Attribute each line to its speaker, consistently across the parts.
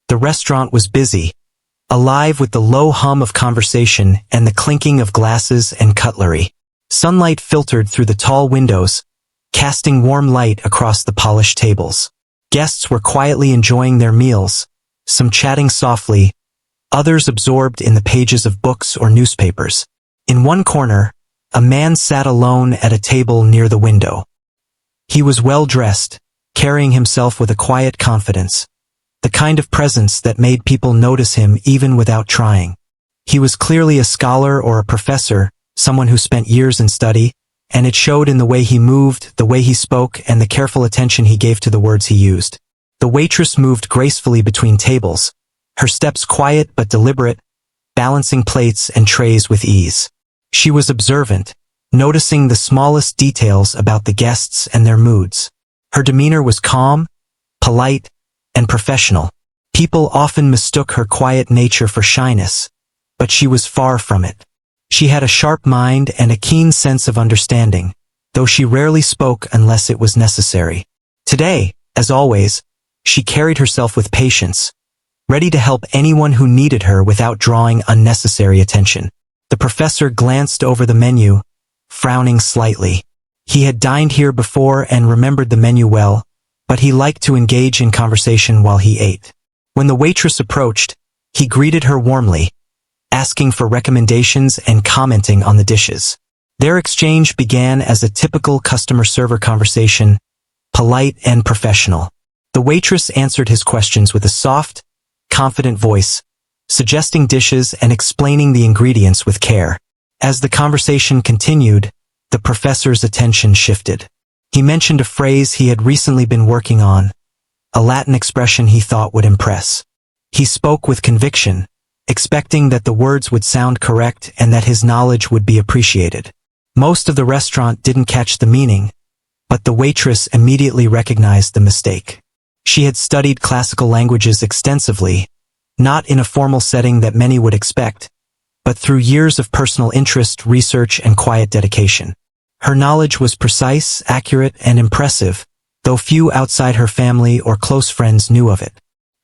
Speaker 1: The restaurant was busy, alive with the low hum of conversation and the clinking of glasses and cutlery. Sunlight filtered through the tall windows, casting warm light across the polished tables. Guests were quietly enjoying their meals, some chatting softly, others absorbed in the pages of books or newspapers. In one corner, a man sat alone at a table near the window. He was well-dressed, carrying himself with a quiet confidence, the kind of presence that made people notice him even without trying. He was clearly a scholar or a professor, someone who spent years in study, and it showed in the way he moved, the way he spoke, and the careful attention he gave to the words he used. The waitress moved gracefully between tables, her steps quiet but deliberate, balancing plates and trays with ease. She was observant, noticing the smallest details about the guests and their moods. Her demeanor was calm, polite, and professional. People often mistook her quiet nature for shyness, but she was far from it. She had a sharp mind and a keen sense of understanding, though she rarely spoke unless it was necessary. Today, as always, she carried herself with patience, ready to help anyone who needed her without drawing unnecessary attention. The professor glanced over the menu, frowning slightly. He had dined here before and remembered the menu well, but he liked to engage in conversation while he ate. When the waitress approached, he greeted her warmly, asking for recommendations and commenting on the dishes. Their exchange began as a typical customer-server conversation, polite and professional. The waitress answered his questions with a soft, confident voice, suggesting dishes and explaining the ingredients with care. As the conversation continued, the professor's attention shifted. He mentioned a phrase he had recently been working on, a Latin expression he thought would impress. He spoke with conviction, expecting that the words would sound correct and that his knowledge would be appreciated. Most of the restaurant didn't catch the meaning, but the waitress immediately recognized the mistake. She had studied classical languages extensively, not in a formal setting that many would expect, but through years of personal interest, research, and quiet dedication. Her knowledge was precise, accurate, and impressive, though few outside her family or close friends knew of it.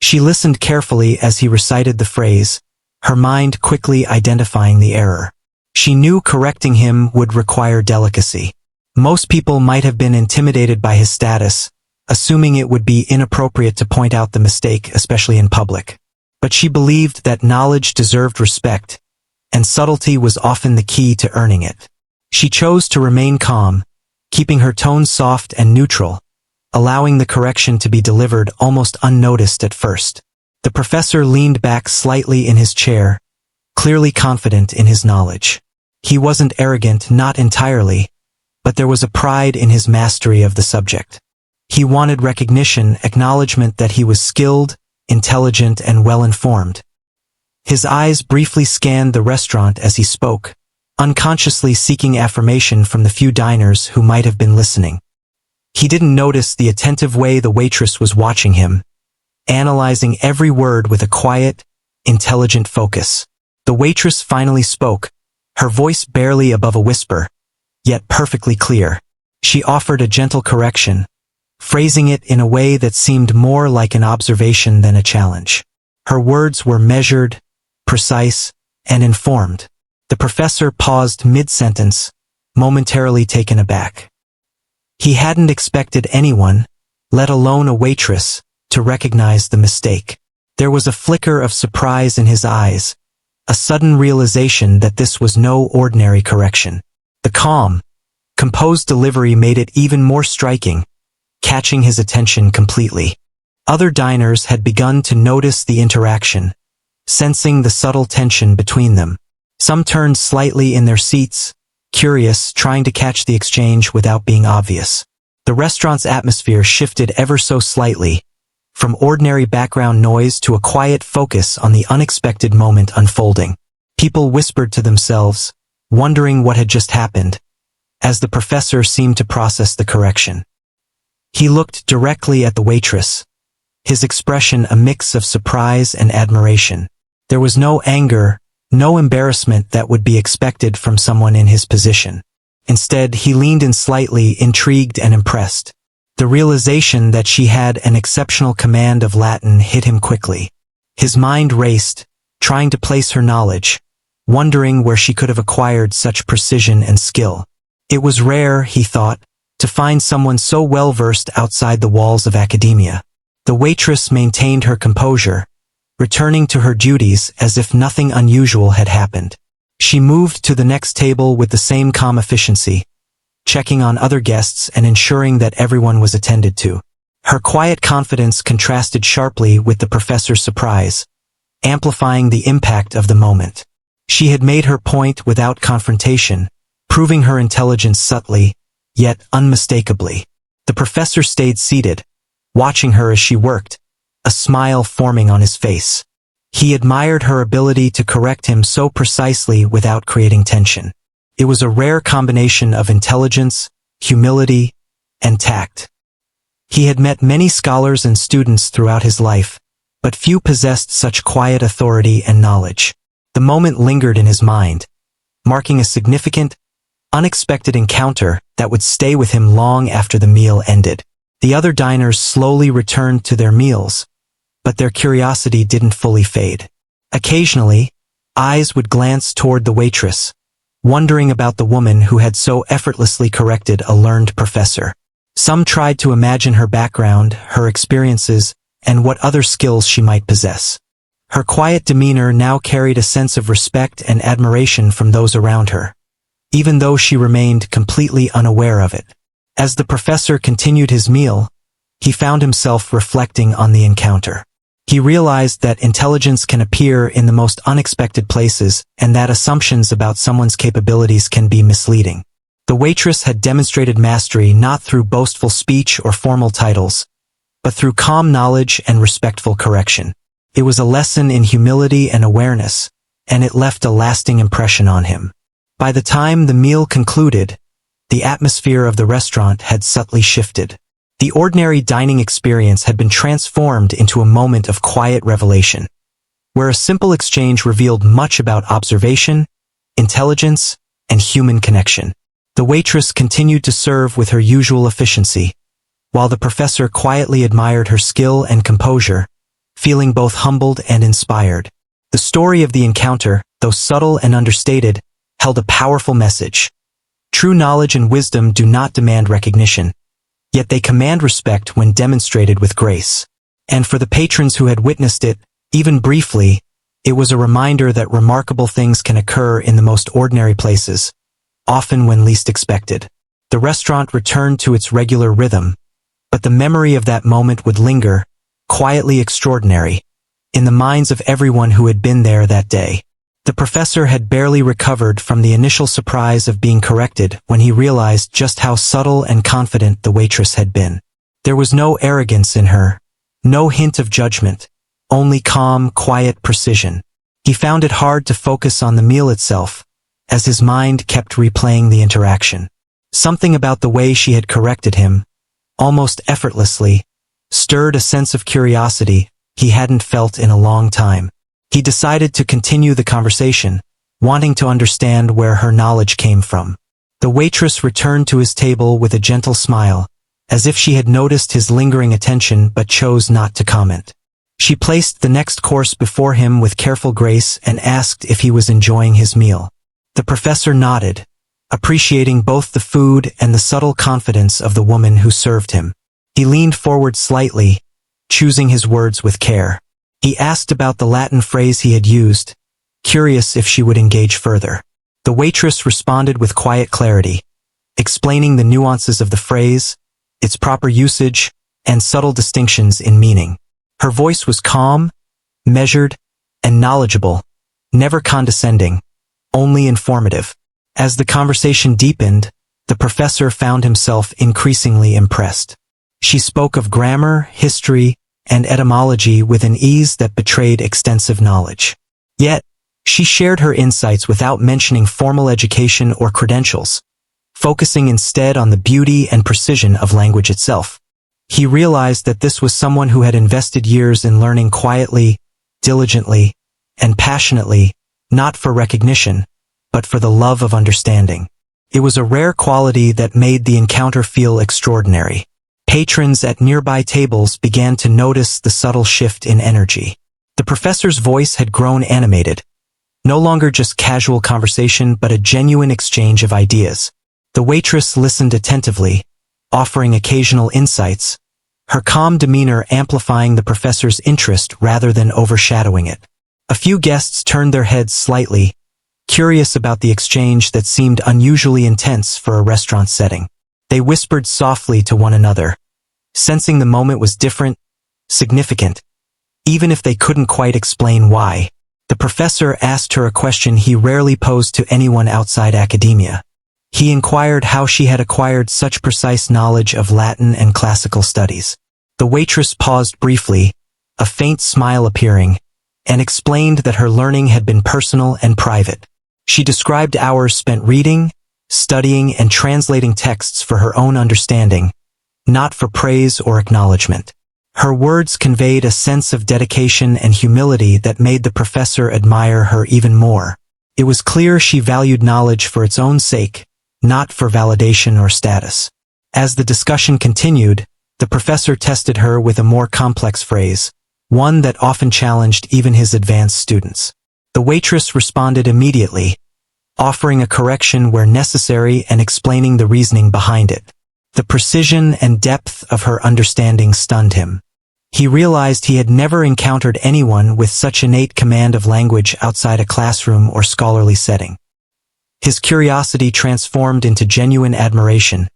Speaker 1: She listened carefully as he recited the phrase, her mind quickly identifying the error. She knew correcting him would require delicacy. Most people might have been intimidated by his status, assuming it would be inappropriate to point out the mistake, especially in public. But she believed that knowledge deserved respect, and subtlety was often the key to earning it. She chose to remain calm, keeping her tone soft and neutral, allowing the correction to be delivered almost unnoticed at first. The professor leaned back slightly in his chair, clearly confident in his knowledge. He wasn't arrogant, not entirely, but there was a pride in his mastery of the subject. He wanted recognition, acknowledgement that he was skilled, intelligent, and well-informed. His eyes briefly scanned the restaurant as he spoke, unconsciously seeking affirmation from the few diners who might have been listening. He didn't notice the attentive way the waitress was watching him, analyzing every word with a quiet, intelligent focus. The waitress finally spoke, her voice barely above a whisper, yet perfectly clear. She offered a gentle correction, phrasing it in a way that seemed more like an observation than a challenge. Her words were measured, precise, and informed. The professor paused mid-sentence, momentarily taken aback. He hadn't expected anyone, let alone a waitress, to recognize the mistake. There was a flicker of surprise in his eyes, a sudden realization that this was no ordinary correction. The calm, composed delivery made it even more striking, catching his attention completely. Other diners had begun to notice the interaction, sensing the subtle tension between them. Some turned slightly in their seats, curious, trying to catch the exchange without being obvious. The restaurant's atmosphere shifted ever so slightly, from ordinary background noise to a quiet focus on the unexpected moment unfolding. People whispered to themselves, wondering what had just happened, as the professor seemed to process the correction. He looked directly at the waitress, his expression a mix of surprise and admiration. There was no anger, no embarrassment that would be expected from someone in his position. Instead, he leaned in slightly, intrigued and impressed. The realization that she had an exceptional command of Latin hit him quickly. His mind raced, trying to place her knowledge, wondering where she could have acquired such precision and skill. It was rare, he thought, to find someone so well-versed outside the walls of academia. The waitress maintained her composure, returning to her duties as if nothing unusual had happened. She moved to the next table with the same calm efficiency, checking on other guests and ensuring that everyone was attended to. Her quiet confidence contrasted sharply with the professor's surprise, amplifying the impact of the moment. She had made her point without confrontation, proving her intelligence subtly, yet unmistakably. The professor stayed seated, watching her as she worked, a smile forming on his face. He admired her ability to correct him so precisely without creating tension. It was a rare combination of intelligence, humility, and tact. He had met many scholars and students throughout his life, but few possessed such quiet authority and knowledge. The moment lingered in his mind, marking a significant, unexpected encounter that would stay with him long after the meal ended. The other diners slowly returned to their meals, but their curiosity didn't fully fade. Occasionally, eyes would glance toward the waitress, wondering about the woman who had so effortlessly corrected a learned professor. Some tried to imagine her background, her experiences, and what other skills she might possess. Her quiet demeanor now carried a sense of respect and admiration from those around her, even though she remained completely unaware of it. As the professor continued his meal, he found himself reflecting on the encounter. He realized that intelligence can appear in the most unexpected places and that assumptions about someone's capabilities can be misleading. The waitress had demonstrated mastery not through boastful speech or formal titles, but through calm knowledge and respectful correction. It was a lesson in humility and awareness, and it left a lasting impression on him. By the time the meal concluded, the atmosphere of the restaurant had subtly shifted. The ordinary dining experience had been transformed into a moment of quiet revelation, where a simple exchange revealed much about observation, intelligence, and human connection. The waitress continued to serve with her usual efficiency, while the professor quietly admired her skill and composure, feeling both humbled and inspired. The story of the encounter, though subtle and understated, held a powerful message. True knowledge and wisdom do not demand recognition, yet they command respect when demonstrated with grace. And for the patrons who had witnessed it, even briefly, it was a reminder that remarkable things can occur in the most ordinary places, often when least expected. The restaurant returned to its regular rhythm, but the memory of that moment would linger, quietly extraordinary, in the minds of everyone who had been there that day. The professor had barely recovered from the initial surprise of being corrected when he realized just how subtle and confident the waitress had been. There was no arrogance in her, no hint of judgment, only calm, quiet precision. He found it hard to focus on the meal itself, as his mind kept replaying the interaction. Something about the way she had corrected him, almost effortlessly, stirred a sense of curiosity he hadn't felt in a long time. He decided to continue the conversation, wanting to understand where her knowledge came from. The waitress returned to his table with a gentle smile, as if she had noticed his lingering attention but chose not to comment. She placed the next course before him with careful grace and asked if he was enjoying his meal. The professor nodded, appreciating both the food and the subtle confidence of the woman who served him. He leaned forward slightly, choosing his words with care. He asked about the Latin phrase he had used, curious if she would engage further. The waitress responded with quiet clarity, explaining the nuances of the phrase, its proper usage, and subtle distinctions in meaning. Her voice was calm, measured, and knowledgeable, never condescending, only informative. As the conversation deepened, the professor found himself increasingly impressed. She spoke of grammar, history, and etymology with an ease that betrayed extensive knowledge. Yet, she shared her insights without mentioning formal education or credentials, focusing instead on the beauty and precision of language itself. He realized that this was someone who had invested years in learning quietly, diligently, and passionately, not for recognition, but for the love of understanding. It was a rare quality that made the encounter feel extraordinary. Patrons at nearby tables began to notice the subtle shift in energy. The professor's voice had grown animated, no longer just casual conversation but a genuine exchange of ideas. The waitress listened attentively, offering occasional insights, her calm demeanor amplifying the professor's interest rather than overshadowing it. A few guests turned their heads slightly, curious about the exchange that seemed unusually intense for a restaurant setting. They whispered softly to one another, sensing the moment was different, significant, even if they couldn't quite explain why. The professor asked her a question he rarely posed to anyone outside academia. He inquired how she had acquired such precise knowledge of Latin and classical studies. The waitress paused briefly, a faint smile appearing, and explained that her learning had been personal and private. She described hours spent reading, studying, and translating texts for her own understanding, not for praise or acknowledgement. Her words conveyed a sense of dedication and humility that made the professor admire her even more. It was clear she valued knowledge for its own sake, not for validation or status. As the discussion continued, the professor tested her with a more complex phrase, one that often challenged even his advanced students. The waitress responded immediately, offering a correction where necessary and explaining the reasoning behind it. The precision and depth of her understanding stunned him. He realized he had never encountered anyone with such innate command of language outside a classroom or scholarly setting. His curiosity transformed into genuine admiration,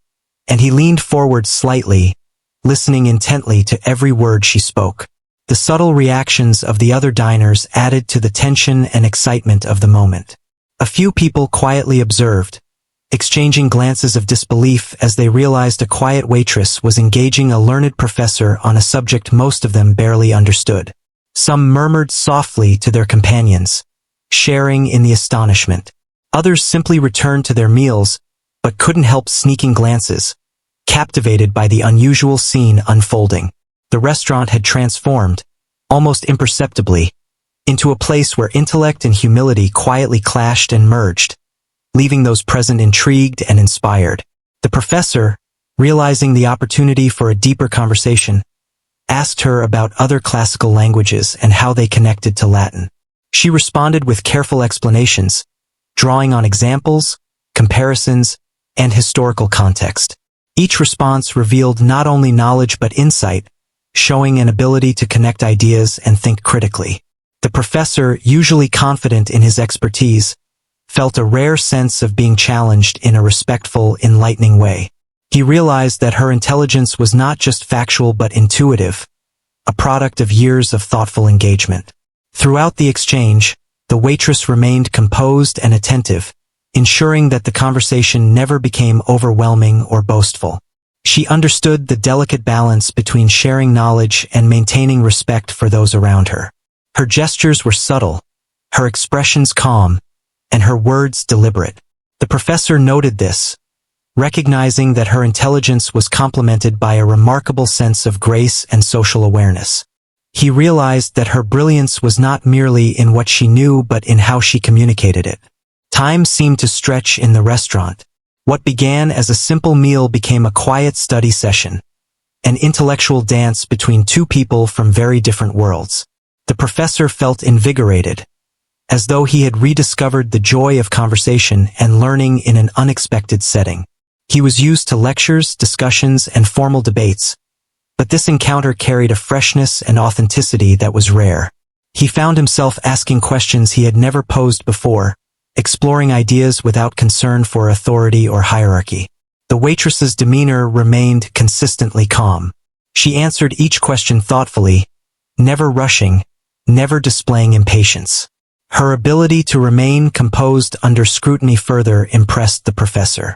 Speaker 1: and he leaned forward slightly, listening intently to every word she spoke. The subtle reactions of the other diners added to the tension and excitement of the moment. A few people quietly observed, exchanging glances of disbelief as they realized a quiet waitress was engaging a learned professor on a subject most of them barely understood. Some murmured softly to their companions, sharing in the astonishment. Others simply returned to their meals, but couldn't help sneaking glances, captivated by the unusual scene unfolding. The restaurant had transformed, almost imperceptibly, into a place where intellect and humility quietly clashed and merged, leaving those present intrigued and inspired. The professor, realizing the opportunity for a deeper conversation, asked her about other classical languages and how they connected to Latin. She responded with careful explanations, drawing on examples, comparisons, and historical context. Each response revealed not only knowledge but insight, showing an ability to connect ideas and think critically. The professor, usually confident in his expertise, felt a rare sense of being challenged in a respectful, enlightening way. He realized that her intelligence was not just factual but intuitive, a product of years of thoughtful engagement. Throughout the exchange, the waitress remained composed and attentive, ensuring that the conversation never became overwhelming or boastful. She understood the delicate balance between sharing knowledge and maintaining respect for those around her. Her gestures were subtle, her expressions calm, and her words deliberate. The professor noted this, recognizing that her intelligence was complemented by a remarkable sense of grace and social awareness. He realized that her brilliance was not merely in what she knew but in how she communicated it. Time seemed to stretch in the restaurant. What began as a simple meal became a quiet study session, an intellectual dance between two people from very different worlds. The professor felt invigorated, as though he had rediscovered the joy of conversation and learning in an unexpected setting. He was used to lectures, discussions, and formal debates, but this encounter carried a freshness and authenticity that was rare. He found himself asking questions he had never posed before, exploring ideas without concern for authority or hierarchy. The waitress's demeanor remained consistently calm. She answered each question thoughtfully, never rushing, never displaying impatience. Her ability to remain composed under scrutiny further impressed the professor.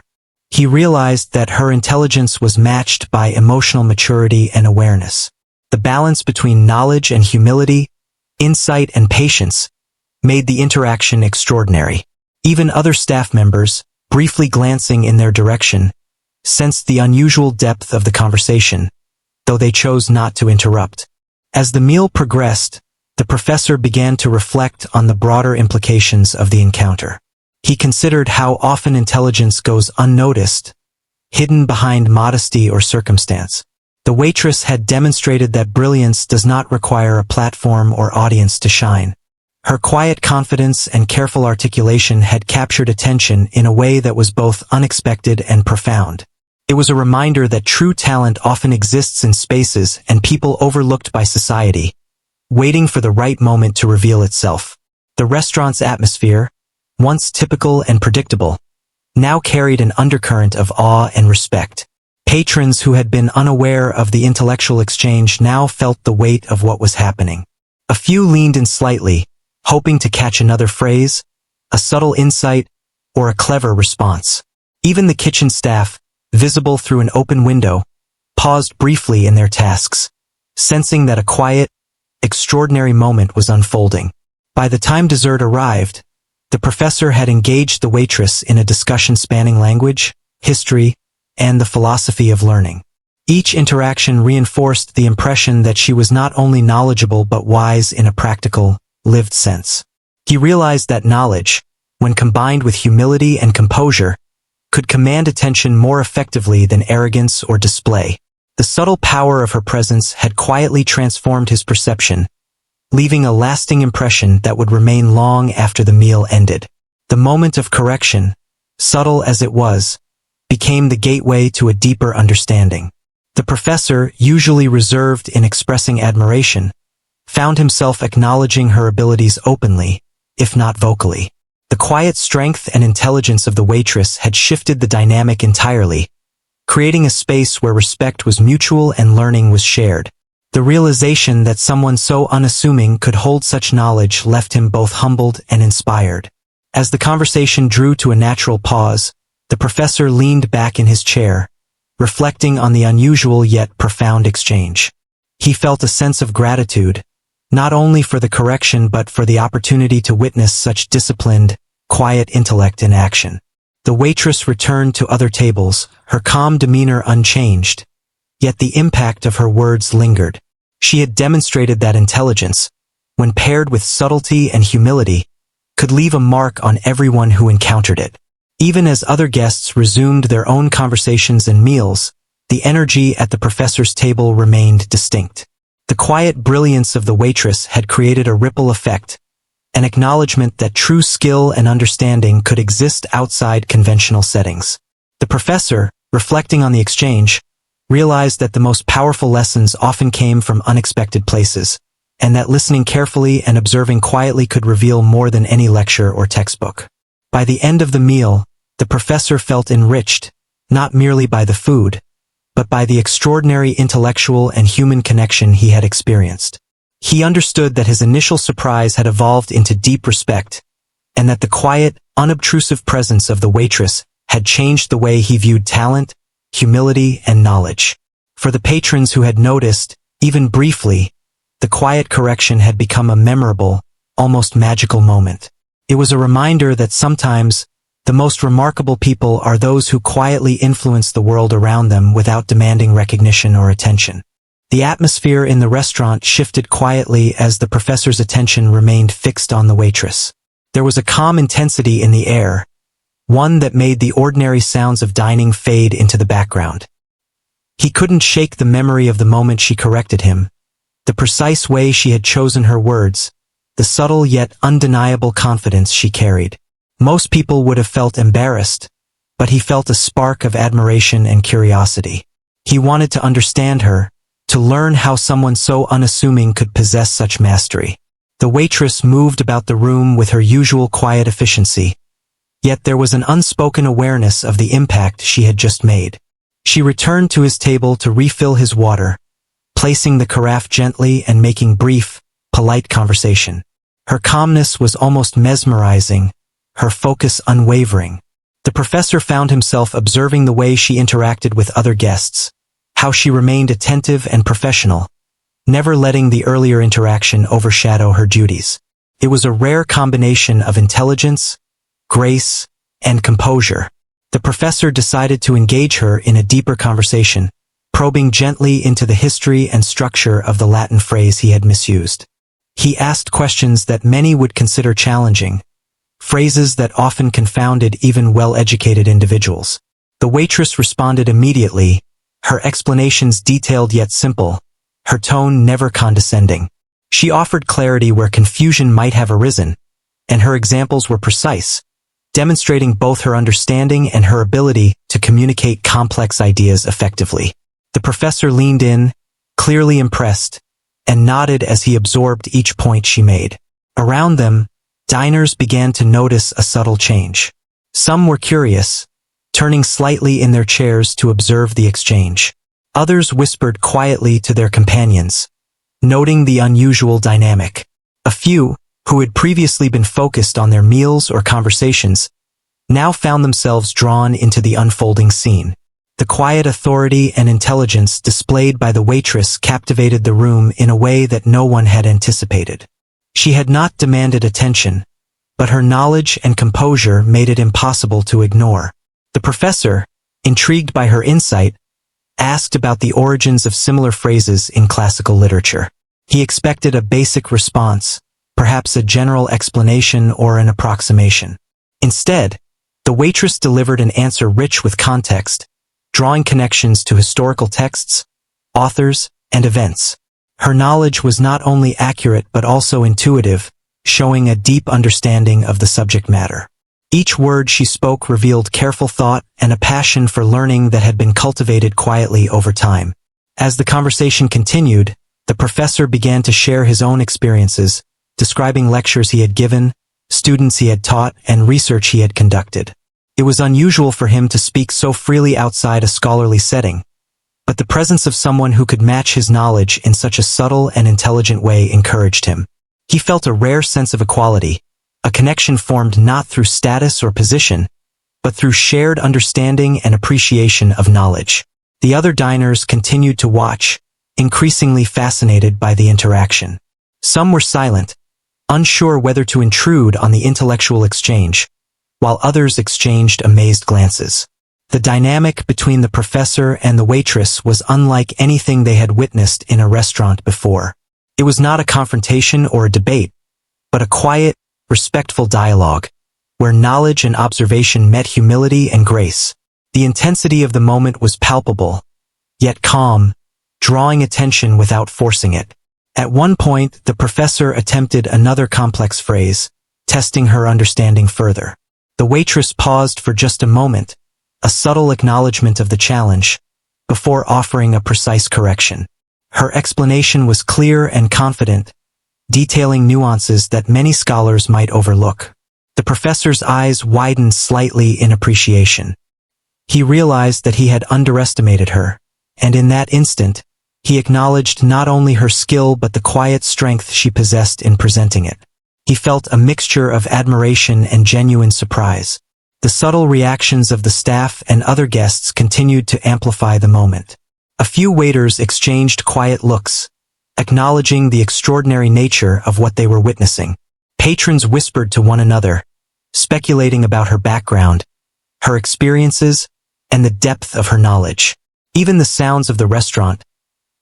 Speaker 1: He realized that her intelligence was matched by emotional maturity and awareness. The balance between knowledge and humility, insight and patience, made the interaction extraordinary. Even other staff members, briefly glancing in their direction, sensed the unusual depth of the conversation, though they chose not to interrupt. As the meal progressed, the professor began to reflect on the broader implications of the encounter. He considered how often intelligence goes unnoticed, hidden behind modesty or circumstance. The waitress had demonstrated that brilliance does not require a platform or audience to shine. Her quiet confidence and careful articulation had captured attention in a way that was both unexpected and profound. It was a reminder that true talent often exists in spaces and people overlooked by society, waiting for the right moment to reveal itself. The restaurant's atmosphere, once typical and predictable, now carried an undercurrent of awe and respect. Patrons who had been unaware of the intellectual exchange now felt the weight of what was happening. A few leaned in slightly, hoping to catch another phrase, a subtle insight, or a clever response. Even the kitchen staff, visible through an open window, paused briefly in their tasks, sensing that a quiet, extraordinary moment was unfolding. By the time dessert arrived, the professor had engaged the waitress in a discussion spanning language, history, and the philosophy of learning. Each interaction reinforced the impression that she was not only knowledgeable but wise in a practical, lived sense. He realized that knowledge, when combined with humility and composure, could command attention more effectively than arrogance or display. The subtle power of her presence had quietly transformed his perception, leaving a lasting impression that would remain long after the meal ended. The moment of correction, subtle as it was, became the gateway to a deeper understanding. The professor, usually reserved in expressing admiration, found himself acknowledging her abilities openly, if not vocally. The quiet strength and intelligence of the waitress had shifted the dynamic entirely, creating a space where respect was mutual and learning was shared. The realization that someone so unassuming could hold such knowledge left him both humbled and inspired. As the conversation drew to a natural pause, the professor leaned back in his chair, reflecting on the unusual yet profound exchange. He felt a sense of gratitude, not only for the correction but for the opportunity to witness such disciplined, quiet intellect in action. The waitress returned to other tables, her calm demeanor unchanged, yet the impact of her words lingered. She had demonstrated that intelligence, when paired with subtlety and humility, could leave a mark on everyone who encountered it. Even as other guests resumed their own conversations and meals, the energy at the professor's table remained distinct. The quiet brilliance of the waitress had created a ripple effect, an acknowledgement that true skill and understanding could exist outside conventional settings. The professor, reflecting on the exchange, realized that the most powerful lessons often came from unexpected places, and that listening carefully and observing quietly could reveal more than any lecture or textbook. By the end of the meal, the professor felt enriched, not merely by the food, but by the extraordinary intellectual and human connection he had experienced. He understood that his initial surprise had evolved into deep respect, and that the quiet, unobtrusive presence of the waitress had changed the way he viewed talent, humility, and knowledge. For the patrons who had noticed, even briefly, the quiet correction had become a memorable, almost magical moment. It was a reminder that sometimes, the most remarkable people are those who quietly influence the world around them without demanding recognition or attention. The atmosphere in the restaurant shifted quietly as the professor's attention remained fixed on the waitress. There was a calm intensity in the air, one that made the ordinary sounds of dining fade into the background. He couldn't shake the memory of the moment she corrected him, the precise way she had chosen her words, the subtle yet undeniable confidence she carried. Most people would have felt embarrassed, but he felt a spark of admiration and curiosity. He wanted to understand her, to learn how someone so unassuming could possess such mastery. The waitress moved about the room with her usual quiet efficiency, yet there was an unspoken awareness of the impact she had just made. She returned to his table to refill his water, placing the carafe gently and making brief, polite conversation. Her calmness was almost mesmerizing, her focus unwavering. The professor found himself observing the way she interacted with other guests, how she remained attentive and professional, never letting the earlier interaction overshadow her duties. It was a rare combination of intelligence, grace, and composure. The professor decided to engage her in a deeper conversation, probing gently into the history and structure of the Latin phrase he had misused. He asked questions that many would consider challenging, phrases that often confounded even well-educated individuals. The waitress responded immediately, her explanations detailed yet simple, her tone never condescending. She offered clarity where confusion might have arisen, and her examples were precise, demonstrating both her understanding and her ability to communicate complex ideas effectively. The professor leaned in, clearly impressed, and nodded as he absorbed each point she made. Around them, diners began to notice a subtle change. Some were curious, turning slightly in their chairs to observe the exchange. Others whispered quietly to their companions, noting the unusual dynamic. A few, who had previously been focused on their meals or conversations, now found themselves drawn into the unfolding scene. The quiet authority and intelligence displayed by the waitress captivated the room in a way that no one had anticipated. She had not demanded attention, but her knowledge and composure made it impossible to ignore. The professor, intrigued by her insight, asked about the origins of similar phrases in classical literature. He expected a basic response, perhaps a general explanation or an approximation. Instead, the waitress delivered an answer rich with context, drawing connections to historical texts, authors, and events. Her knowledge was not only accurate but also intuitive, showing a deep understanding of the subject matter. Each word she spoke revealed careful thought and a passion for learning that had been cultivated quietly over time. As the conversation continued, the professor began to share his own experiences, describing lectures he had given, students he had taught, and research he had conducted. It was unusual for him to speak so freely outside a scholarly setting, but the presence of someone who could match his knowledge in such a subtle and intelligent way encouraged him. He felt a rare sense of equality, a connection formed not through status or position, but through shared understanding and appreciation of knowledge. The other diners continued to watch, increasingly fascinated by the interaction. Some were silent, unsure whether to intrude on the intellectual exchange, while others exchanged amazed glances. The dynamic between the professor and the waitress was unlike anything they had witnessed in a restaurant before. It was not a confrontation or a debate, but a quiet, respectful dialogue, where knowledge and observation met humility and grace. The intensity of the moment was palpable, yet calm, drawing attention without forcing it. At one point, the professor attempted another complex phrase, testing her understanding further. The waitress paused for just a moment, a subtle acknowledgement of the challenge, before offering a precise correction. Her explanation was clear and confident, detailing nuances that many scholars might overlook. The professor's eyes widened slightly in appreciation. He realized that he had underestimated her, and in that instant, he acknowledged not only her skill but the quiet strength she possessed in presenting it. He felt a mixture of admiration and genuine surprise. The subtle reactions of the staff and other guests continued to amplify the moment. A few waiters exchanged quiet looks, acknowledging the extraordinary nature of what they were witnessing. Patrons whispered to one another, speculating about her background, her experiences, and the depth of her knowledge. Even the sounds of the restaurant,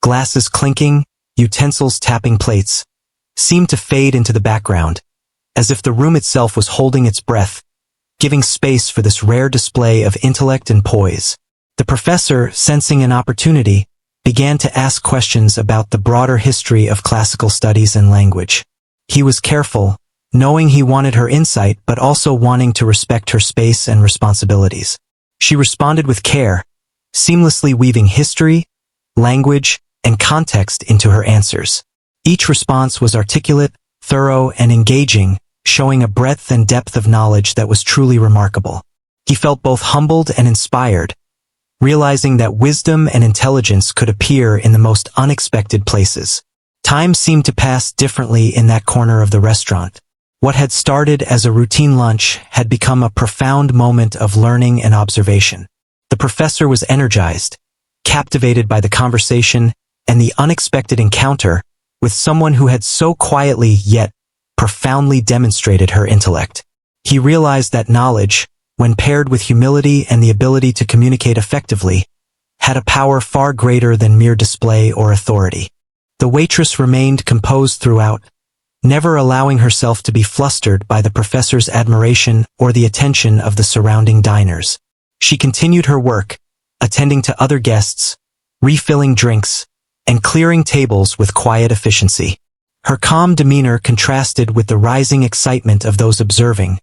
Speaker 1: glasses clinking, utensils tapping plates, seemed to fade into the background, as if the room itself was holding its breath, giving space for this rare display of intellect and poise. The professor, sensing an opportunity, began to ask questions about the broader history of classical studies and language. He was careful, knowing he wanted her insight but also wanting to respect her space and responsibilities. She responded with care, seamlessly weaving history, language, and context into her answers. Each response was articulate, thorough, and engaging, showing a breadth and depth of knowledge that was truly remarkable. He felt both humbled and inspired, realizing that wisdom and intelligence could appear in the most unexpected places. Time seemed to pass differently in that corner of the restaurant. What had started as a routine lunch had become a profound moment of learning and observation. The professor was energized, captivated by the conversation and the unexpected encounter with someone who had so quietly yet profoundly demonstrated her intellect. He realized that knowledge, when paired with humility and the ability to communicate effectively, had a power far greater than mere display or authority. The waitress remained composed throughout, never allowing herself to be flustered by the professor's admiration or the attention of the surrounding diners. She continued her work, attending to other guests, refilling drinks, and clearing tables with quiet efficiency. Her calm demeanor contrasted with the rising excitement of those observing,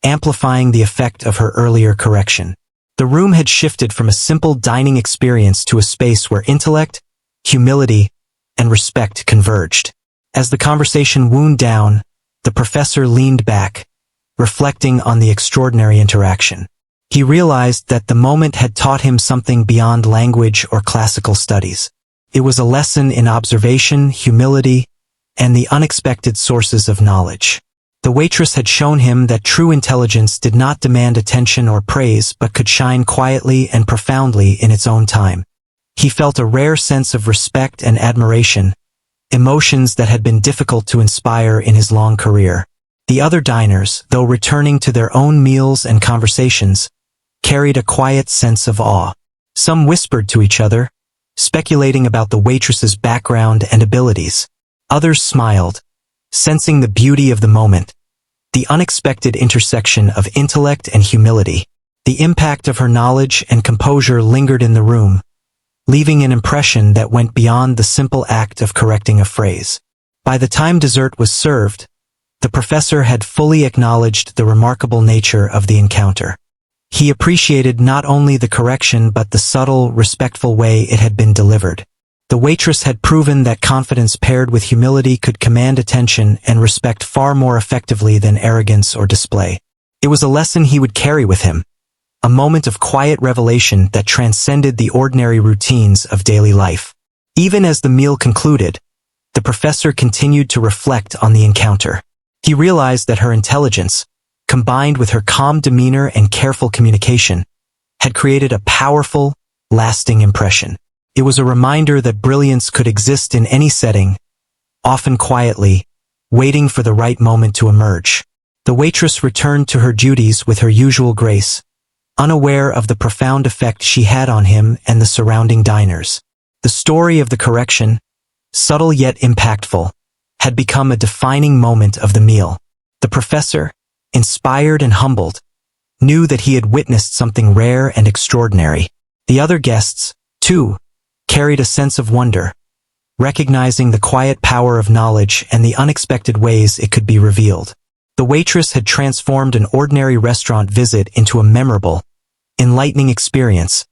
Speaker 1: amplifying the effect of her earlier correction. The room had shifted from a simple dining experience to a space where intellect, humility, and respect converged. As the conversation wound down, the professor leaned back, reflecting on the extraordinary interaction. He realized that the moment had taught him something beyond language or classical studies. It was a lesson in observation, humility, and the unexpected sources of knowledge. The waitress had shown him that true intelligence did not demand attention or praise but could shine quietly and profoundly in its own time. He felt a rare sense of respect and admiration, emotions that had been difficult to inspire in his long career. The other diners, though returning to their own meals and conversations, carried a quiet sense of awe. Some whispered to each other, speculating about the waitress's background and abilities. Others smiled, sensing the beauty of the moment, the unexpected intersection of intellect and humility. The impact of her knowledge and composure lingered in the room, leaving an impression that went beyond the simple act of correcting a phrase. By the time dessert was served, the professor had fully acknowledged the remarkable nature of the encounter. He appreciated not only the correction but the subtle, respectful way it had been delivered. The waitress had proven that confidence paired with humility could command attention and respect far more effectively than arrogance or display. It was a lesson he would carry with him, a moment of quiet revelation that transcended the ordinary routines of daily life. Even as the meal concluded, the professor continued to reflect on the encounter. He realized that her intelligence, combined with her calm demeanor and careful communication, had created a powerful, lasting impression. It was a reminder that brilliance could exist in any setting, often quietly, waiting for the right moment to emerge. The waitress returned to her duties with her usual grace, unaware of the profound effect she had on him and the surrounding diners. The story of the correction, subtle yet impactful, had become a defining moment of the meal. The professor, inspired and humbled, knew that he had witnessed something rare and extraordinary. The other guests, too, carried a sense of wonder, recognizing the quiet power of knowledge and the unexpected ways it could be revealed. The waitress had transformed an ordinary restaurant visit into a memorable, enlightening experience,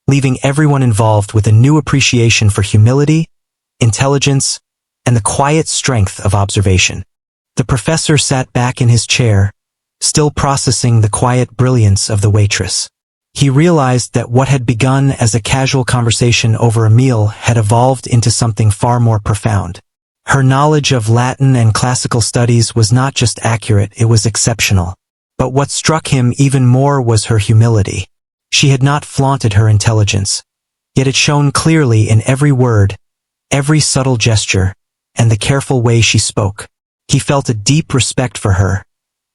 Speaker 1: leaving everyone involved with a new appreciation for humility, intelligence, and the quiet strength of observation. The professor sat back in his chair, still processing the quiet brilliance of the waitress. He realized that what had begun as a casual conversation over a meal had evolved into something far more profound. Her knowledge of Latin and classical studies was not just accurate, it was exceptional. But what struck him even more was her humility. She had not flaunted her intelligence, yet it shone clearly in every word, every subtle gesture, and the careful way she spoke. He felt a deep respect for her,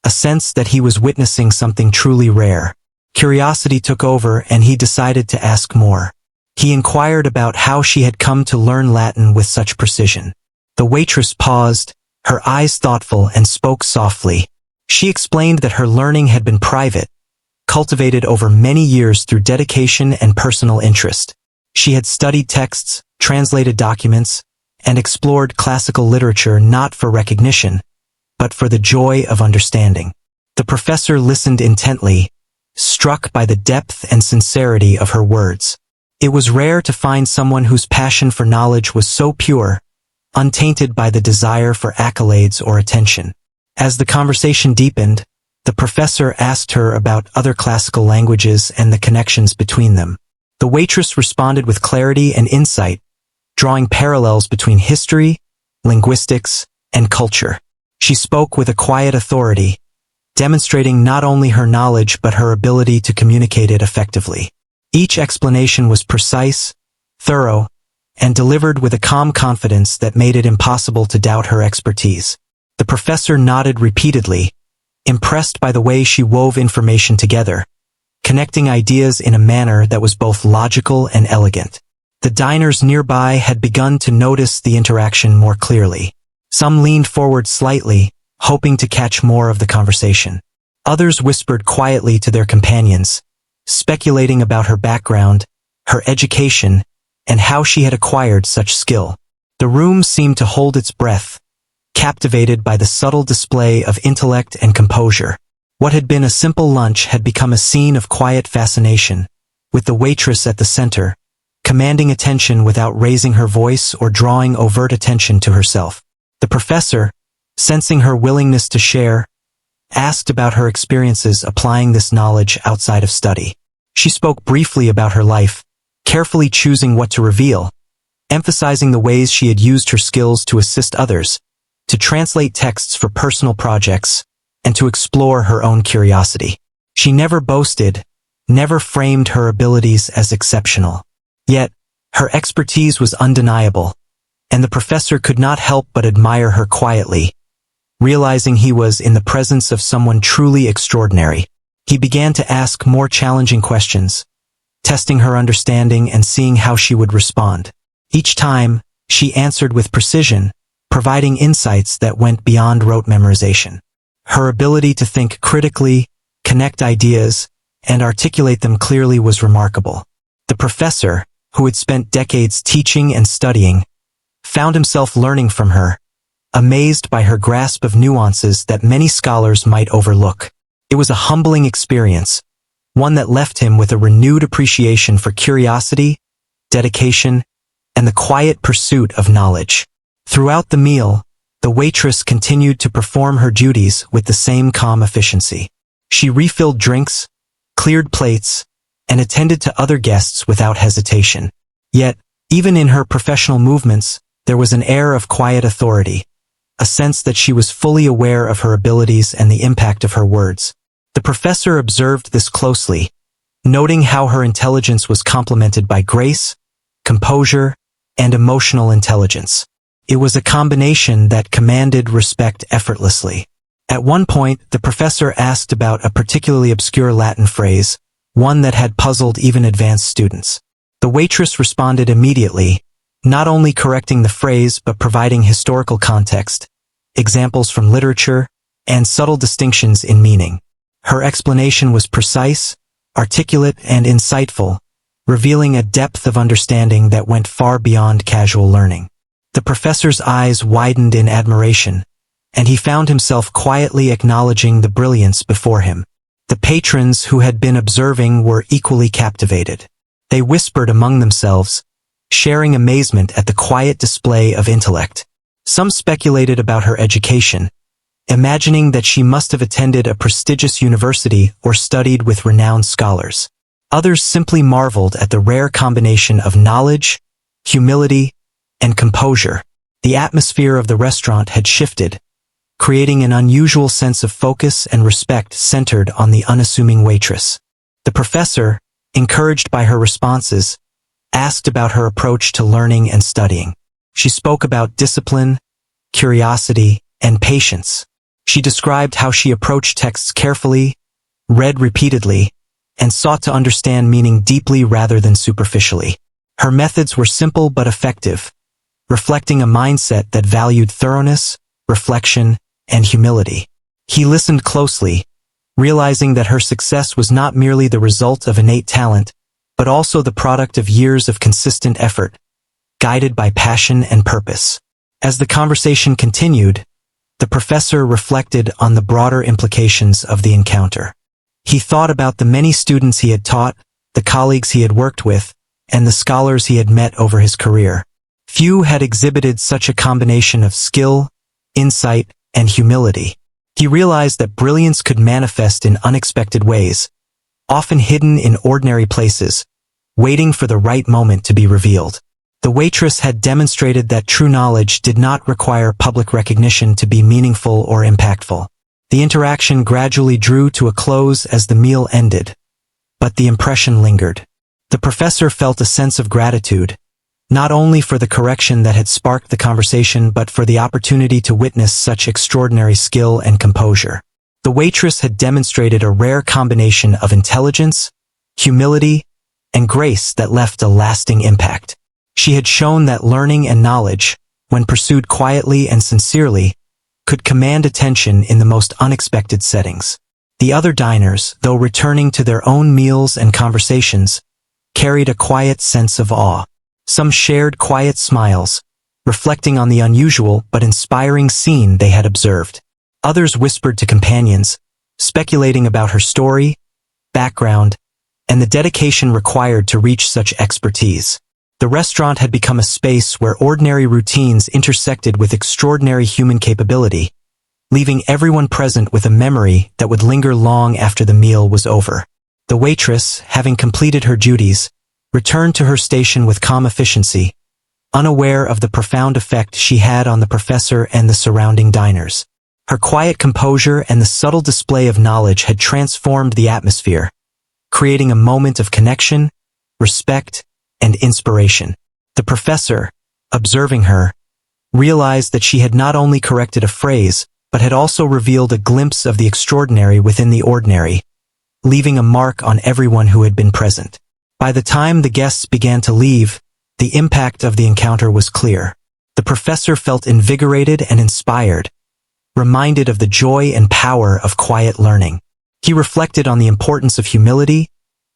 Speaker 1: a sense that he was witnessing something truly rare. Curiosity took over and he decided to ask more. He inquired about how she had come to learn Latin with such precision. The waitress paused, her eyes thoughtful, and spoke softly. She explained that her learning had been private, cultivated over many years through dedication and personal interest. She had studied texts, translated documents, and explored classical literature not for recognition, but for the joy of understanding. The professor listened intently, struck by the depth and sincerity of her words. It was rare to find someone whose passion for knowledge was so pure, untainted by the desire for accolades or attention. As the conversation deepened, the professor asked her about other classical languages and the connections between them. The waitress responded with clarity and insight, drawing parallels between history, linguistics, and culture. She spoke with a quiet authority, demonstrating not only her knowledge but her ability to communicate it effectively. Each explanation was precise, thorough, and delivered with a calm confidence that made it impossible to doubt her expertise. The professor nodded repeatedly, impressed by the way she wove information together, connecting ideas in a manner that was both logical and elegant. The diners nearby had begun to notice the interaction more clearly. Some leaned forward slightly, hoping to catch more of the conversation. Others whispered quietly to their companions, speculating about her background, her education, and how she had acquired such skill. The room seemed to hold its breath, captivated by the subtle display of intellect and composure. What had been a simple lunch had become a scene of quiet fascination, with the waitress at the center, commanding attention without raising her voice or drawing overt attention to herself. The professor, sensing her willingness to share, asked about her experiences applying this knowledge outside of study. She spoke briefly about her life, carefully choosing what to reveal, emphasizing the ways she had used her skills to assist others, to translate texts for personal projects, and to explore her own curiosity. She never boasted, never framed her abilities as exceptional. Yet, her expertise was undeniable, and the professor could not help but admire her quietly. Realizing he was in the presence of someone truly extraordinary, he began to ask more challenging questions, testing her understanding and seeing how she would respond. Each time, she answered with precision, providing insights that went beyond rote memorization. Her ability to think critically, connect ideas, and articulate them clearly was remarkable. The professor, who had spent decades teaching and studying, found himself learning from her, amazed by her grasp of nuances that many scholars might overlook. It was a humbling experience, one that left him with a renewed appreciation for curiosity, dedication, and the quiet pursuit of knowledge. Throughout the meal, the waitress continued to perform her duties with the same calm efficiency. She refilled drinks, cleared plates, and attended to other guests without hesitation. Yet, even in her professional movements, there was an air of quiet authority, a sense that she was fully aware of her abilities and the impact of her words. The professor observed this closely, noting how her intelligence was complemented by grace, composure, and emotional intelligence. It was a combination that commanded respect effortlessly. At one point, the professor asked about a particularly obscure Latin phrase, one that had puzzled even advanced students. The waitress responded immediately, not only correcting the phrase but providing historical context, examples from literature, and subtle distinctions in meaning. Her explanation was precise, articulate, and insightful, revealing a depth of understanding that went far beyond casual learning. The professor's eyes widened in admiration, and he found himself quietly acknowledging the brilliance before him. The patrons who had been observing were equally captivated. They whispered among themselves, sharing amazement at the quiet display of intellect. Some speculated about her education, imagining that she must have attended a prestigious university or studied with renowned scholars. Others simply marveled at the rare combination of knowledge, humility, and composure. The atmosphere of the restaurant had shifted, creating an unusual sense of focus and respect centered on the unassuming waitress. The professor, encouraged by her responses, asked about her approach to learning and studying. She spoke about discipline, curiosity, and patience. She described how she approached texts carefully, read repeatedly, and sought to understand meaning deeply rather than superficially. Her methods were simple but effective, reflecting a mindset that valued thoroughness, reflection, and humility. He listened closely, realizing that her success was not merely the result of innate talent, but also the product of years of consistent effort, guided by passion and purpose. As the conversation continued, the professor reflected on the broader implications of the encounter. He thought about the many students he had taught, the colleagues he had worked with, and the scholars he had met over his career. Few had exhibited such a combination of skill, insight, and humility. He realized that brilliance could manifest in unexpected ways, often hidden in ordinary places, waiting for the right moment to be revealed. The waitress had demonstrated that true knowledge did not require public recognition to be meaningful or impactful. The interaction gradually drew to a close as the meal ended, but the impression lingered. The professor felt a sense of gratitude, not only for the correction that had sparked the conversation but for the opportunity to witness such extraordinary skill and composure. The waitress had demonstrated a rare combination of intelligence, humility, and grace that left a lasting impact. She had shown that learning and knowledge, when pursued quietly and sincerely, could command attention in the most unexpected settings. The other diners, though returning to their own meals and conversations, carried a quiet sense of awe. Some shared quiet smiles, reflecting on the unusual but inspiring scene they had observed. Others whispered to companions, speculating about her story, background, and the dedication required to reach such expertise. The restaurant had become a space where ordinary routines intersected with extraordinary human capability, leaving everyone present with a memory that would linger long after the meal was over. The waitress, having completed her duties, returned to her station with calm efficiency, unaware of the profound effect she had on the professor and the surrounding diners. Her quiet composure and the subtle display of knowledge had transformed the atmosphere, creating a moment of connection, respect, and inspiration. The professor, observing her, realized that she had not only corrected a phrase, but had also revealed a glimpse of the extraordinary within the ordinary, leaving a mark on everyone who had been present. By the time the guests began to leave, the impact of the encounter was clear. The professor felt invigorated and inspired, reminded of the joy and power of quiet learning. He reflected on the importance of humility,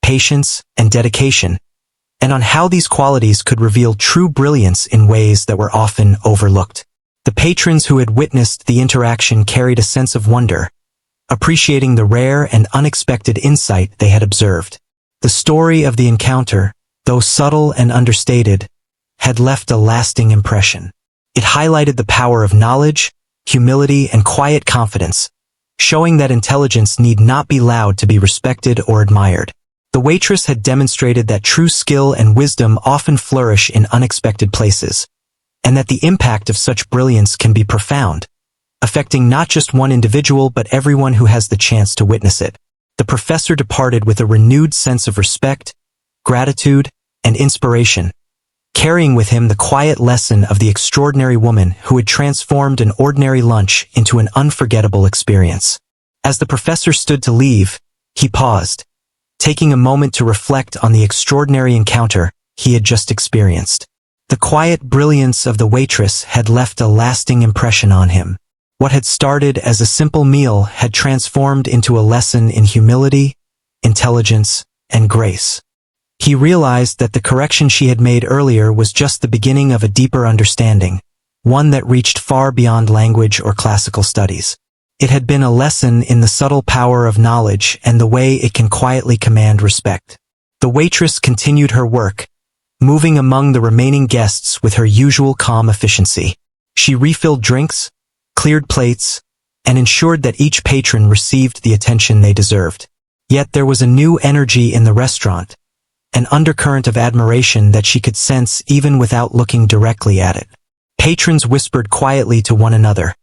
Speaker 1: patience, and dedication, and on how these qualities could reveal true brilliance in ways that were often overlooked. The patrons who had witnessed the interaction carried a sense of wonder, appreciating the rare and unexpected insight they had observed. The story of the encounter, though subtle and understated, had left a lasting impression. It highlighted the power of knowledge, humility, and quiet confidence, showing that intelligence need not be loud to be respected or admired. The waitress had demonstrated that true skill and wisdom often flourish in unexpected places, and that the impact of such brilliance can be profound, affecting not just one individual but everyone who has the chance to witness it. The professor departed with a renewed sense of respect, gratitude, and inspiration, carrying with him the quiet lesson of the extraordinary woman who had transformed an ordinary lunch into an unforgettable experience. As the professor stood to leave, he paused, taking a moment to reflect on the extraordinary encounter he had just experienced. The quiet brilliance of the waitress had left a lasting impression on him. What had started as a simple meal had transformed into a lesson in humility, intelligence, and grace. He realized that the correction she had made earlier was just the beginning of a deeper understanding, one that reached far beyond language or classical studies. It had been a lesson in the subtle power of knowledge and the way it can quietly command respect. The waitress continued her work, moving among the remaining guests with her usual calm efficiency. She refilled drinks, cleared plates, and ensured that each patron received the attention they deserved. Yet there was a new energy in the restaurant, an undercurrent of admiration that she could sense even without looking directly at it. Patrons whispered quietly to one another,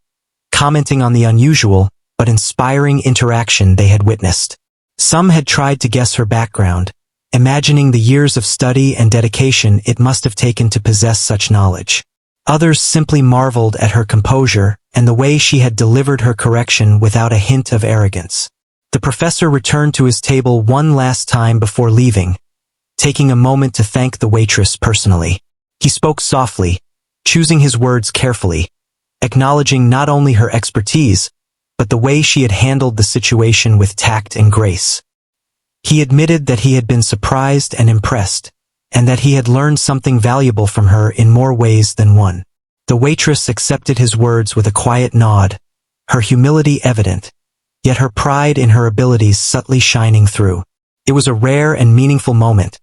Speaker 1: commenting on the unusual but inspiring interaction they had witnessed. Some had tried to guess her background, imagining the years of study and dedication it must have taken to possess such knowledge. Others simply marveled at her composure and the way she had delivered her correction without a hint of arrogance. The professor returned to his table one last time before leaving, taking a moment to thank the waitress personally. He spoke softly, choosing his words carefully, acknowledging not only her expertise, but the way she had handled the situation with tact and grace. He admitted that he had been surprised and impressed, and that he had learned something valuable from her in more ways than one. The waitress accepted his words with a quiet nod, her humility evident, yet her pride in her abilities subtly shining through. It was a rare and meaningful moment,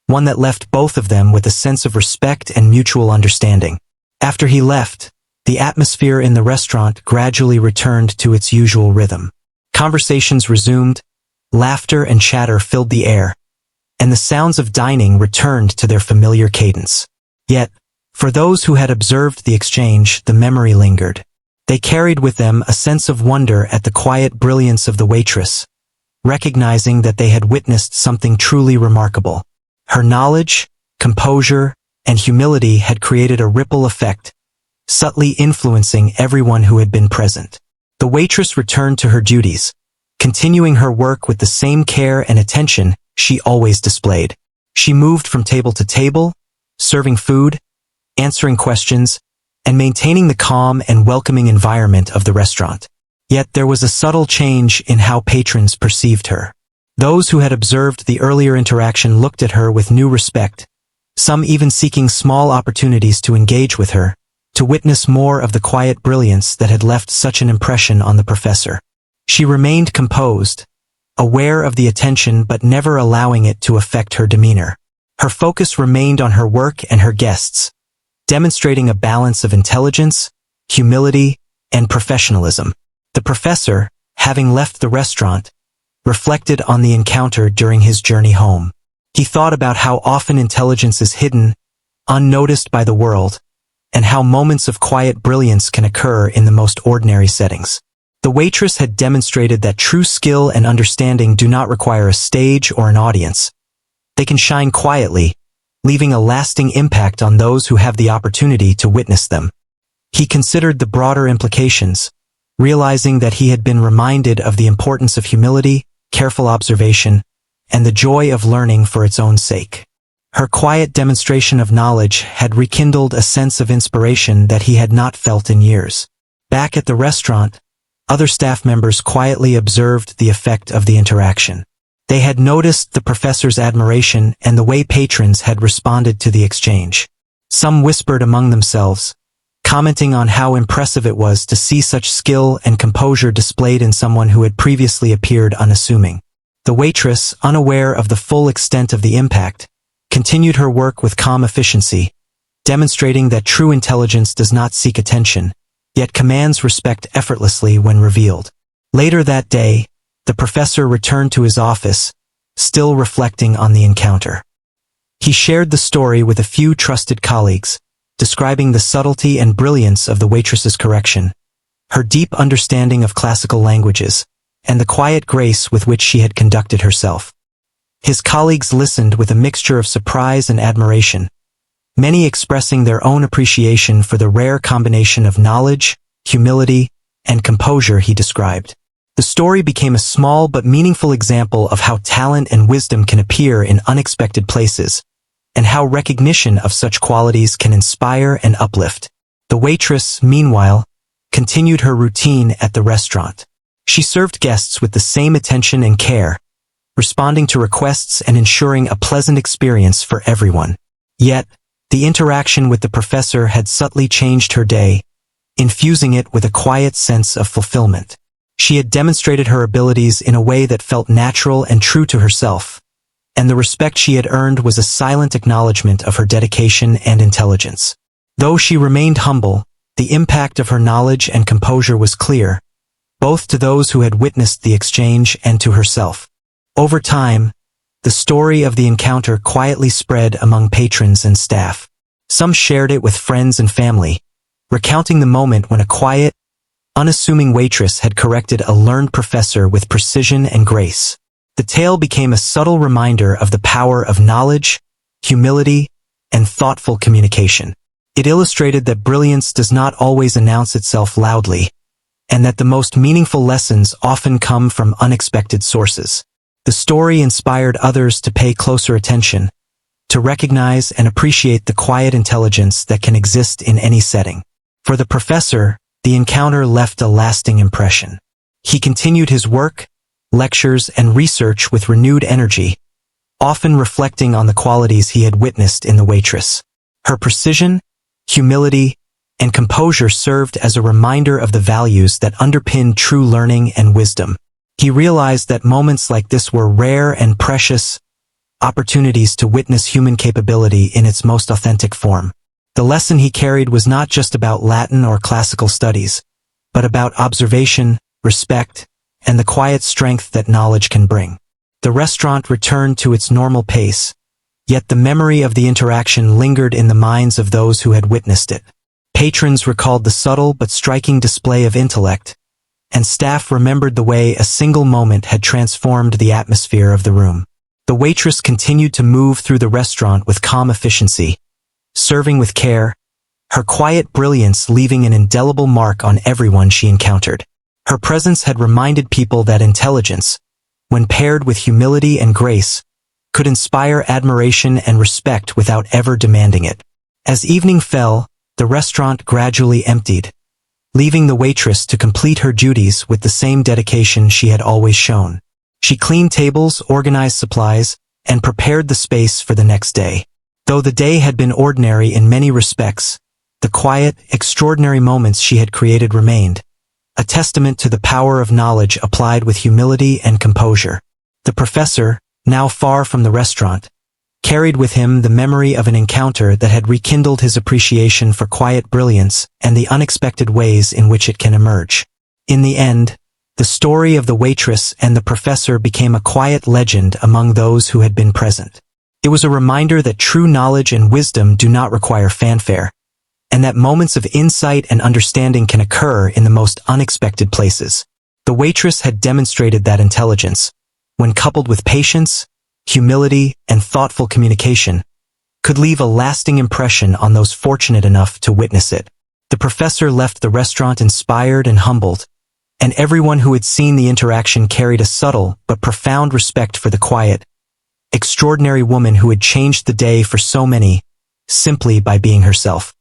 Speaker 1: one that left both of them with a sense of respect and mutual understanding. After he left, the atmosphere in the restaurant gradually returned to its usual rhythm. Conversations resumed, laughter and chatter filled the air, and the sounds of dining returned to their familiar cadence. Yet, for those who had observed the exchange, the memory lingered. They carried with them a sense of wonder at the quiet brilliance of the waitress, recognizing that they had witnessed something truly remarkable. Her knowledge, composure, and humility had created a ripple effect, subtly influencing everyone who had been present. The waitress returned to her duties, continuing her work with the same care and attention she always displayed. She moved from table to table, serving food, answering questions, and maintaining the calm and welcoming environment of the restaurant. Yet there was a subtle change in how patrons perceived her. Those who had observed the earlier interaction looked at her with new respect, some even seeking small opportunities to engage with her, to witness more of the quiet brilliance that had left such an impression on the professor. She remained composed, aware of the attention but never allowing it to affect her demeanor. Her focus remained on her work and her guests, demonstrating a balance of intelligence, humility, and professionalism. The professor, having left the restaurant, reflected on the encounter during his journey home. He thought about how often intelligence is hidden, unnoticed by the world, and how moments of quiet brilliance can occur in the most ordinary settings. The waitress had demonstrated that true skill and understanding do not require a stage or an audience. They can shine quietly, leaving a lasting impact on those who have the opportunity to witness them. He considered the broader implications, realizing that he had been reminded of the importance of humility, careful observation, and the joy of learning for its own sake. Her quiet demonstration of knowledge had rekindled a sense of inspiration that he had not felt in years. Back at the restaurant, other staff members quietly observed the effect of the interaction. They had noticed the professor's admiration and the way patrons had responded to the exchange. Some whispered among themselves, commenting on how impressive it was to see such skill and composure displayed in someone who had previously appeared unassuming. The waitress, unaware of the full extent of the impact, continued her work with calm efficiency, demonstrating that true intelligence does not seek attention, yet commands respect effortlessly when revealed. Later that day, the professor returned to his office, still reflecting on the encounter. He shared the story with a few trusted colleagues, describing the subtlety and brilliance of the waitress's correction, her deep understanding of classical languages, and the quiet grace with which she had conducted herself. His colleagues listened with a mixture of surprise and admiration, many expressing their own appreciation for the rare combination of knowledge, humility, and composure he described. The story became a small but meaningful example of how talent and wisdom can appear in unexpected places, and how recognition of such qualities can inspire and uplift. The waitress, meanwhile, continued her routine at the restaurant. She served guests with the same attention and care, responding to requests and ensuring a pleasant experience for everyone. Yet, the interaction with the professor had subtly changed her day, infusing it with a quiet sense of fulfillment. She had demonstrated her abilities in a way that felt natural and true to herself, and the respect she had earned was a silent acknowledgement of her dedication and intelligence. Though she remained humble, the impact of her knowledge and composure was clear, both to those who had witnessed the exchange and to herself. Over time, the story of the encounter quietly spread among patrons and staff. Some shared it with friends and family, recounting the moment when a quiet, unassuming waitress had corrected a learned professor with precision and grace. The tale became a subtle reminder of the power of knowledge, humility, and thoughtful communication. It illustrated that brilliance does not always announce itself loudly, and that the most meaningful lessons often come from unexpected sources. The story inspired others to pay closer attention, to recognize and appreciate the quiet intelligence that can exist in any setting. For the professor, the encounter left a lasting impression. He continued his work, lectures, and research with renewed energy, often reflecting on the qualities he had witnessed in the waitress. Her precision, humility, and composure served as a reminder of the values that underpin true learning and wisdom. He realized that moments like this were rare and precious opportunities to witness human capability in its most authentic form. The lesson he carried was not just about Latin or classical studies, but about observation, respect, and the quiet strength that knowledge can bring. The restaurant returned to its normal pace, yet the memory of the interaction lingered in the minds of those who had witnessed it. Patrons recalled the subtle but striking display of intellect, and staff remembered the way a single moment had transformed the atmosphere of the room. The waitress continued to move through the restaurant with calm efficiency, serving with care, her quiet brilliance leaving an indelible mark on everyone she encountered. Her presence had reminded people that intelligence, when paired with humility and grace, could inspire admiration and respect without ever demanding it. As evening fell, the restaurant gradually emptied, leaving the waitress to complete her duties with the same dedication she had always shown. She cleaned tables, organized supplies, and prepared the space for the next day. Though the day had been ordinary in many respects, the quiet, extraordinary moments she had created remained, a testament to the power of knowledge applied with humility and composure. The professor, now far from the restaurant, carried with him the memory of an encounter that had rekindled his appreciation for quiet brilliance and the unexpected ways in which it can emerge. In the end, the story of the waitress and the professor became a quiet legend among those who had been present. It was a reminder that true knowledge and wisdom do not require fanfare, and that moments of insight and understanding can occur in the most unexpected places. The waitress had demonstrated that intelligence, when coupled with patience, humility, and thoughtful communication, could leave a lasting impression on those fortunate enough to witness it. The professor left the restaurant inspired and humbled, and everyone who had seen the interaction carried a subtle but profound respect for the quiet, extraordinary woman who had changed the day for so many, simply by being herself.